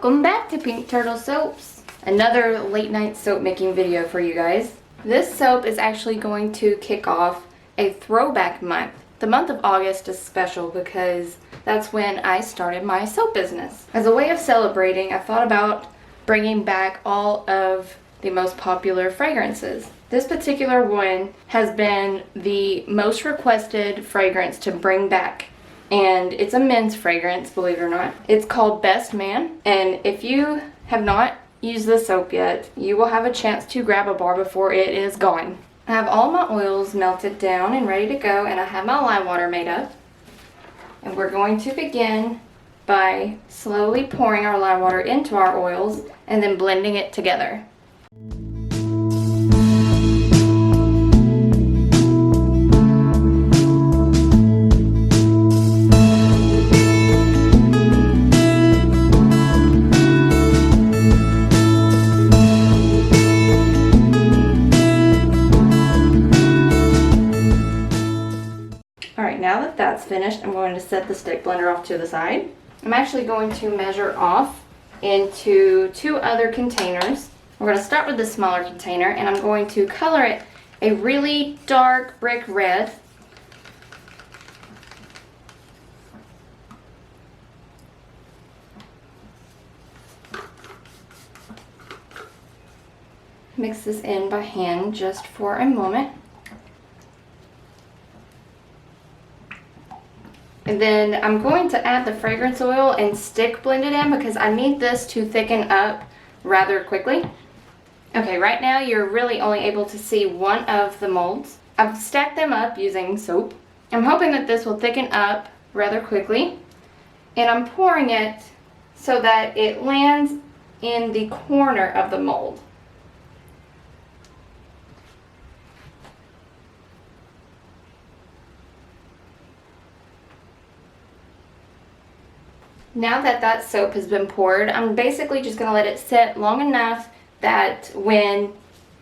Welcome back to Pink Turtle Soaps. Another late night soap making video for you guys. This soap is actually going to kick off a throwback month. The month of August is special because that's when I started my soap business. As a way of celebrating, I thought about bringing back all of the most popular fragrances. This particular one has been the most requested fragrance to bring back. And it's a men's fragrance, believe it or not. It's called Best Man. And if you have not used this soap yet, you will have a chance to grab a bar before it is gone. I have all my oils melted down and ready to go, and I have my lime water made up. And we're going to begin by slowly pouring our lime water into our oils and then blending it together. Alright, now that that's finished, I'm going to set the stick blender off to the side. I'm actually going to measure off into two other containers. We're going to start with the smaller container, and I'm going to color it a really dark brick red. Mix this in by hand just for a moment. And then I'm going to add the fragrance oil and stick blend it in because I need this to thicken up rather quickly. Okay, right now you're really only able to see one of the molds. I've stacked them up using soap. I'm hoping that this will thicken up rather quickly. And I'm pouring it so that it lands in the corner of the mold. Now that that soap has been poured, I'm basically just going to let it sit long enough that when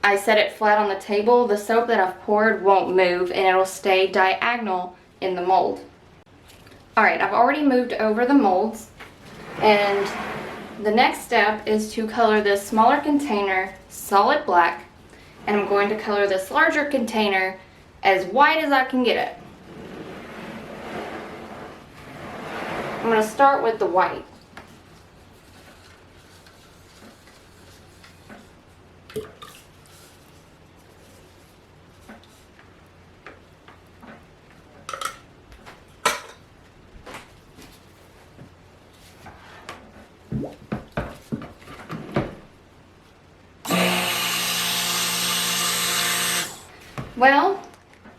I set it flat on the table, the soap that I've poured won't move and it'll stay diagonal in the mold. Alright, I've already moved over the molds, and the next step is to color this smaller container solid black, and I'm going to color this larger container as white as I can get it. I'm going to start with the white. Well,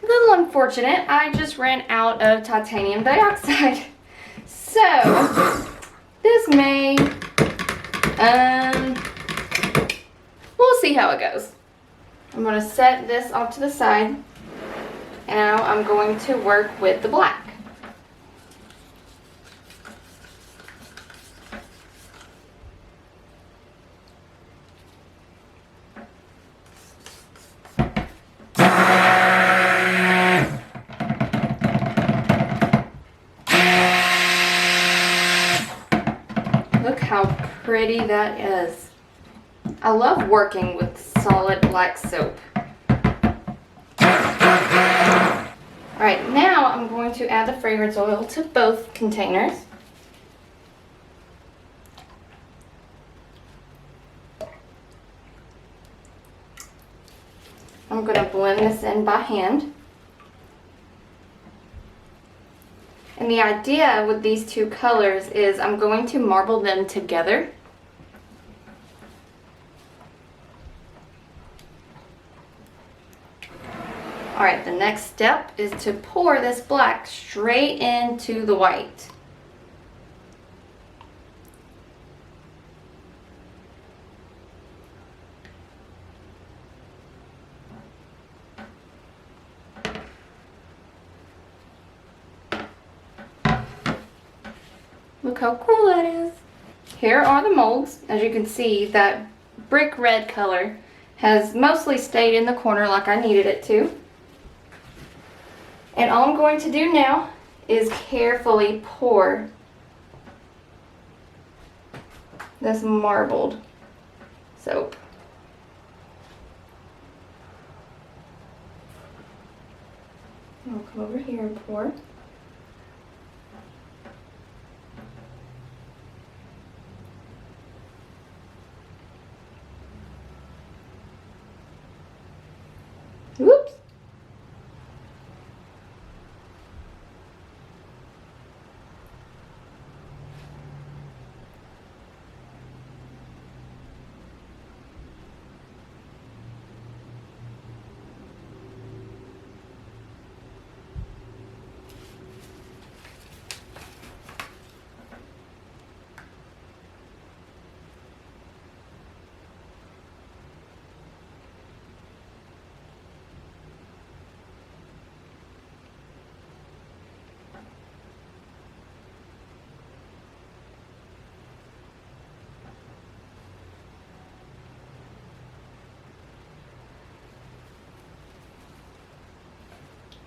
a little unfortunate, I just ran out of titanium dioxide. So, this may, we'll see how it goes. I'm going to set this off to the side. Now I'm going to work with the black. Look how pretty that is. I love working with solid black soap. Alright, now I'm going to add the fragrance oil to both containers. I'm going to blend this in by hand. And the idea with these two colors is I'm going to marble them together. Alright, the next step is to pour this black straight into the white. Look how cool that is. Here are the molds. As you can see, that brick red color has mostly stayed in the corner like I needed it to. And all I'm going to do now is carefully pour this marbled soap. I'll come over here and pour. Whoops.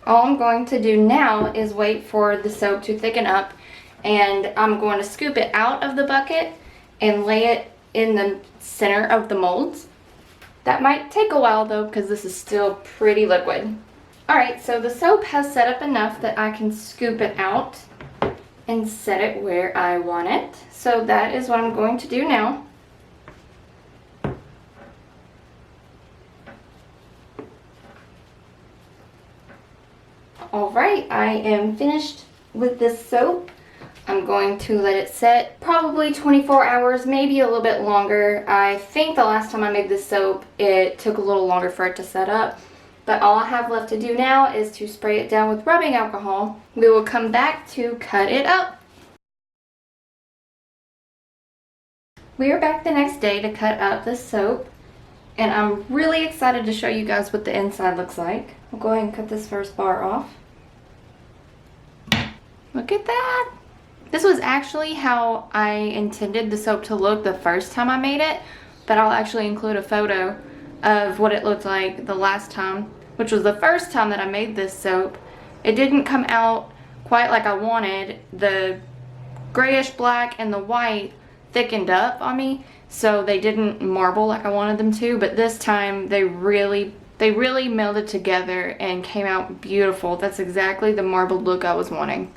All I'm going to do now is wait for the soap to thicken up, and I'm going to scoop it out of the bucket and lay it in the center of the molds. That might take a while though because this is still pretty liquid. Alright, so the soap has set up enough that I can scoop it out and set it where I want it. So that is what I'm going to do now. Alright, I am finished with this soap. I'm going to let it set probably 24 hours, maybe a little bit longer. I think the last time I made this soap, it took a little longer for it to set up. But all I have left to do now is to spray it down with rubbing alcohol. We will come back to cut it up. We are back the next day to cut up the soap. And I'm really excited to show you guys what the inside looks like. I'll go ahead and cut this first bar off. Look at that! This was actually how I intended the soap to look the first time I made it, but I'll actually include a photo of what it looked like the last time, which was the first time that I made this soap. It didn't come out quite like I wanted. The grayish black and the white thickened up on me, so they didn't marble like I wanted them to, but this time they really melded together and came out beautiful. That's exactly the marbled look I was wanting.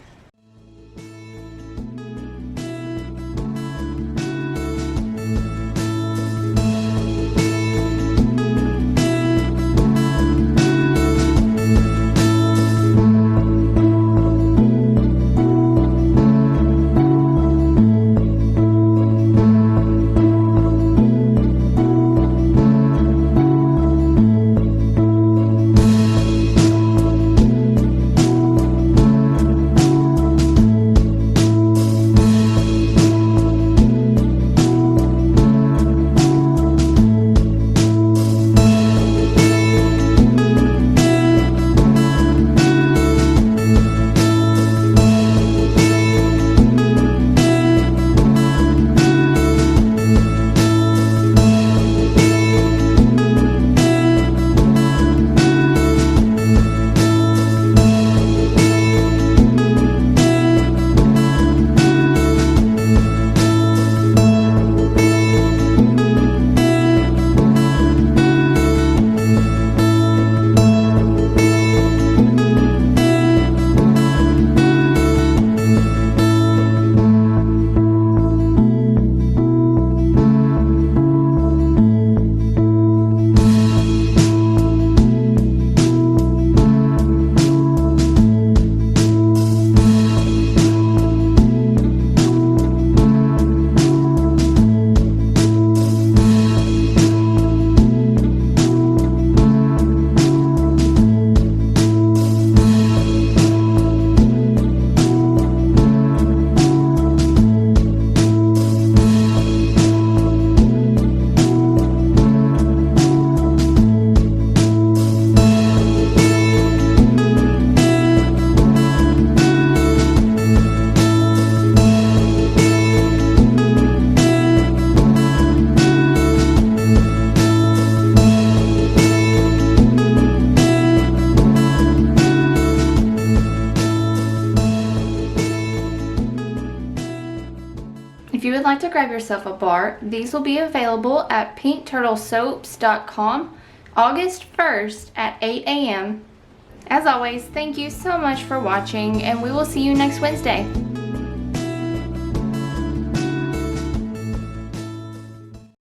you would like to grab yourself a bar, these will be available at pinkturtlesoaps.com August 1st at 8 a.m. As always, thank you so much for watching, and we will see you next Wednesday.